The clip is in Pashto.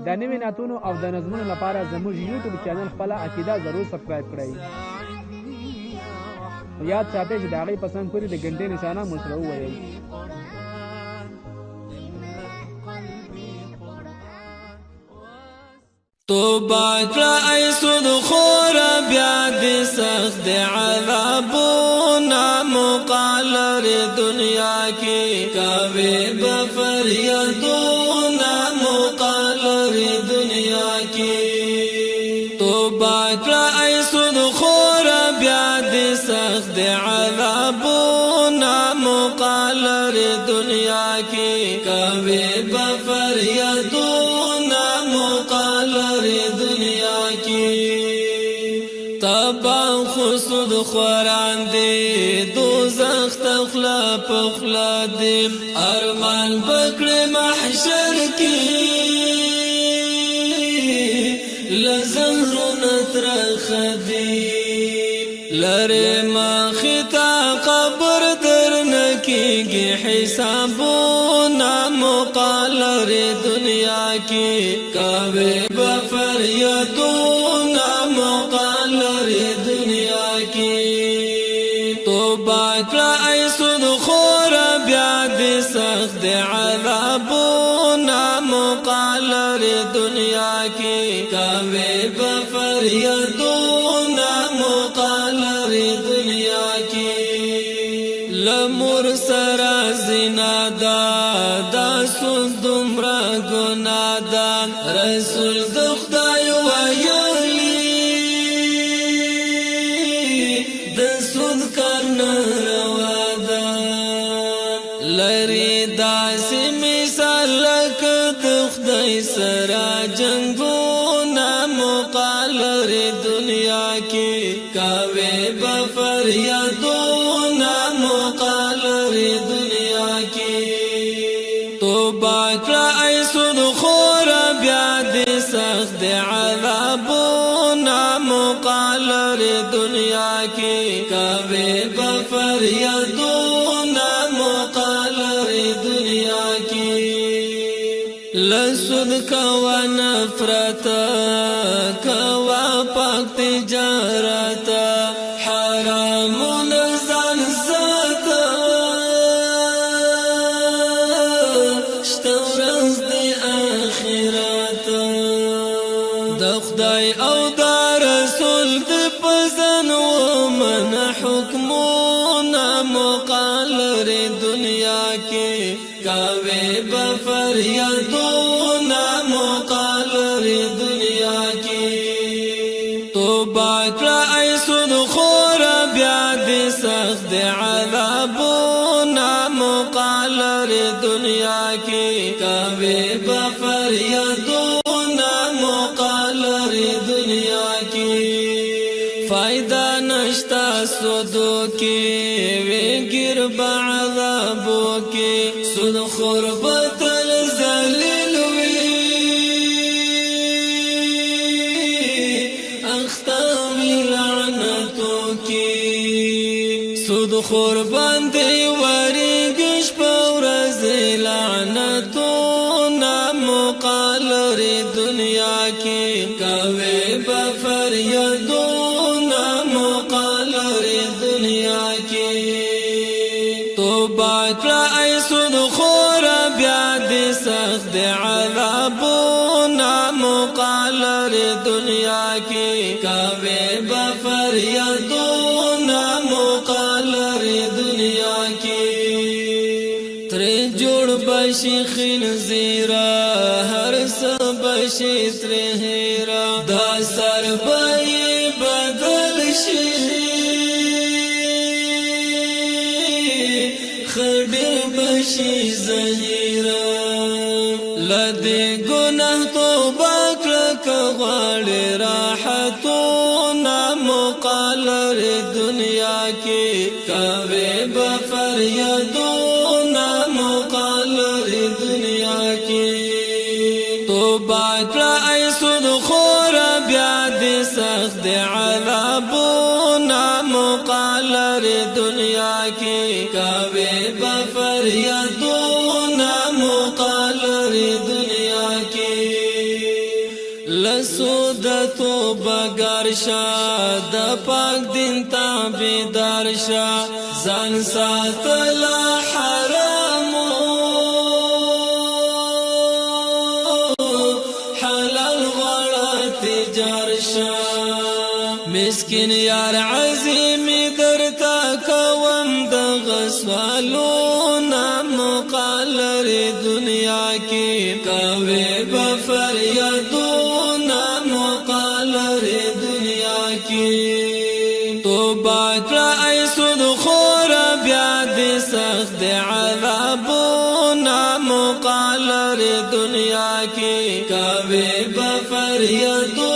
د نوې نعتونو او د نظمونو لپاره زموږ یوټیوب چینل خپل عقیده ضرور سبسکرایب کړئ. یاد ساتئ چې د هغې په څنګ پورې د ګنټې نشانه مو سره وویل. توبه کړه ای سود خور بیا دې سخت عذابونه مقالر دنیا کې کوي به فریادونه مقالر دنیا کې. توبه کړه ای سود خور بیا دې سخت عذابونه مقالر دنیا کې کوي به فریادونه مقالر دنیا کی. تبا خسود خوران دی دوزخ تخلا پخلا دی ارمان بکر محشر کی لزهر نترخ دی لره ما خطا قبر درنکی گی حسابونا مقالر دنیا کی کعبے بفریادونا مقالر دنیا کی. توبہ کړه ای سود خور بیا دې سخت عذابونا مقالر دنیا کی کعبے بفریادونا مقالر دنیا کی. لمر سرا زنا دا سود دمرا گنا دا رسول د خدای ویلی د سود کارن روا دا لری داسې مثال لک د خدای سرا جنگونا مقالر دنیا کی کاوه بفریادونا مقالر دنیا کی. توبه کړه ای سود خور بیا دې سخت عذابونه مقالر دنیا کی کوي به فریادونه مقالر دنیا کی. لسود کوا نفرت کوا پاک تجارت حرام نزان زاتا شتورز دی آخرات د خدای او د رسول دی پزن ومن حکمونا مقالر دنیا کی کاوے بفریادونا مقالر دنیا کی. توبہ کړه ای سود خور بیا دې سخت عذابونا مقالر دنیا کی کوي بفریادونا مقالر دنیا کی. فائدہ نشتا سودو کی ویګر بعذابو کی سود خربت الذلیل وی اختامی لعنتو کی سود خربان دی وریگش پورز لعنتونا مقالر دنیا کی کوي بفریادونا مقالر دنیا کی. توبہ کړه ای سود خور بیا دې سخت عذابونا مقالر دنیا کی کوي بفریادونا مقالر دنیا کی. تر جوړ بشي خنزیرا هر څه بشي تر هیرا دا سر به بدل شي خډر بشي زهیرا لدې ګناه توبه کړه غواړې راحتونه مقالر دنیا کې کوي بفریادونه مقالر دنیا کې. توبه کړه ای سود خور بیا دې سخت عذابونه مقالر دنیا کې کوي بفریادونه مقالر دنیا کې. لسود توبه ګرشا د پاک دین تابعدار شا ځان ساتل حرام حلال غړ تجار شا مسکین یار عظیم درتا کوم د غسوالونا مقالر دنیا کی کوي بفریادونا مقالر دنیا کی توبه کړه ای سود خور بیا دې سخت عذابونا مقالر دنیا کی کوي بفریادونا